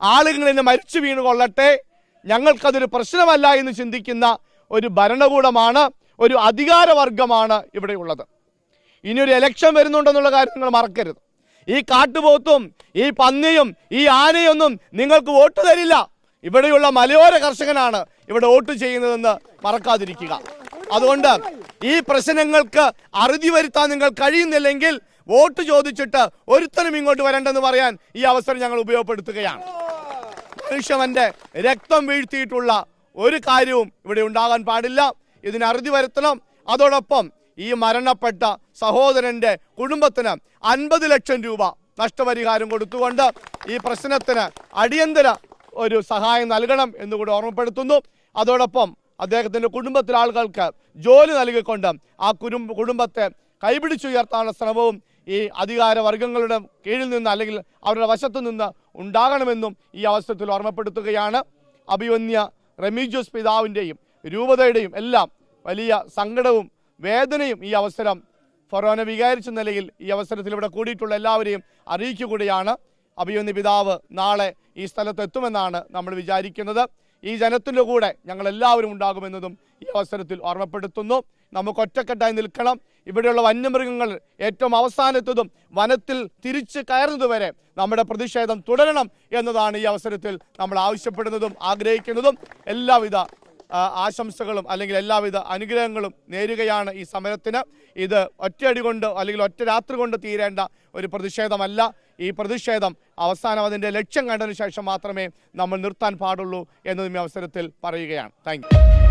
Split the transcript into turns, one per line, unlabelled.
ആളുകൾ ഇന്ന് മരിച്ചു വീണ് കൊള്ളട്ടെ, ഞങ്ങൾക്കതൊരു പ്രശ്നമല്ല എന്ന് ചിന്തിക്കുന്ന ഒരു ഭരണകൂടമാണ്, ഒരു അധികാരവർഗമാണ് ഇവിടെ ഉള്ളത്. ഇനിയൊരു ഇലക്ഷൻ വരുന്നുണ്ടെന്നുള്ള കാര്യം നിങ്ങൾ മറക്കരുത്. ഈ കാട്ടുപോത്തും ഈ പന്നിയും ഈ ആനയൊന്നും നിങ്ങൾക്ക് വോട്ട് തരില്ല. ഇവിടെയുള്ള മലയോര കർഷകനാണ് ഇവിടെ വോട്ട് ചെയ്യുന്നതെന്ന് മറക്കാതിരിക്കുക. അതുകൊണ്ട് ഈ പ്രശ്നങ്ങൾക്ക് അറുതി വരുത്താൻ നിങ്ങൾ കഴിയുന്നില്ലെങ്കിൽ വോട്ട് ചോദിച്ചിട്ട് ഒരുത്തനും ഇങ്ങോട്ട് വരണ്ടെന്ന് പറയാൻ ഈ അവസരം ഞങ്ങൾ ഉപയോഗപ്പെടുത്തുകയാണ്. മനുഷ്യന്റെ രക്തം വീഴ്ത്തിയിട്ടുള്ള ഒരു കാര്യവും ഇവിടെ ഉണ്ടാകാൻ പാടില്ല. ഇതിന് അറുതി വരുത്തണം. അതോടൊപ്പം ഈ മരണപ്പെട്ട സഹോദരന്റെ കുടുംബത്തിന് 50 ലക്ഷം രൂപ നഷ്ടപരിഹാരം കൊടുത്തുകൊണ്ട് ഈ പ്രശ്നത്തിന് അടിയന്തര ഒരു സഹായം നൽകണം എന്നുകൂടി ഓർമ്മപ്പെടുത്തുന്നു. അതോടൊപ്പം അദ്ദേഹത്തിന്റെ കുടുംബത്തിലെ ആളുകൾക്ക് ജോലി നൽകിക്കൊണ്ട് ആ കുടുംബത്തെ കൈപിടിച്ചുയർത്താനുള്ള ശ്രമവും ഈ അധികാരവർഗങ്ങളുടെ കീഴിൽ നിന്ന് അല്ലെങ്കിൽ അവരുടെ വശത്തു നിന്ന് ഉണ്ടാകണമെന്നും ഈ അവസരത്തിൽ ഓർമ്മപ്പെടുത്തുകയാണ്. അഭിവന്യ റെമീജിയസ് പിതാവിൻ്റെയും രൂപതയുടെയും എല്ലാം വലിയ സങ്കടവും വേദനയും ഈ അവസരം ഫൊറോന വികാരിച്ച നിലയിൽ ഈ അവസരത്തിൽ ഇവിടെ കൂടിയിട്ടുള്ള എല്ലാവരെയും അറിയിക്കുകയാണ്. അഭിവന്യ പിതാവ് നാളെ ഈ സ്ഥലത്ത് എത്തുമെന്നാണ് നമ്മൾ വിചാരിക്കുന്നത്. ഈ ജനത്തിൻ്റെ കൂടെ ഞങ്ങളെല്ലാവരും ഉണ്ടാകുമെന്നതും ഈ അവസരത്തിൽ ഓർമ്മപ്പെടുത്തുന്നു. നമുക്ക് ഒറ്റക്കെട്ടായി നിൽക്കണം. ഇവിടെയുള്ള വന്യമൃഗങ്ങൾ ഏറ്റവും അവസാനത്തതും വനത്തിൽ തിരിച്ച് കയറുന്നതുവരെ നമ്മുടെ പ്രതിഷേധം തുടരണം എന്നതാണ് ഈ അവസരത്തിൽ നമ്മൾ ആവശ്യപ്പെടുന്നതും ആഗ്രഹിക്കുന്നതും. എല്ലാവിധ ആശംസകളും അല്ലെങ്കിൽ എല്ലാവിധ അനുഗ്രഹങ്ങളും നേരുകയാണ് ഈ സമരത്തിന്. ഇത് ഒറ്റയടി കൊണ്ട് അല്ലെങ്കിൽ ഒറ്റ രാത്രി കൊണ്ട് തീരേണ്ട ഒരു പ്രതിഷേധമല്ല. ഈ പ്രതിഷേധം അവസാനം അതിൻ്റെ ലക്ഷ്യം കണ്ടതിന് ശേഷം മാത്രമേ നമ്മൾ നിർത്താൻ പാടുള്ളൂ എന്നതും ഈ അവസരത്തിൽ പറയുകയാണ്. Thank you.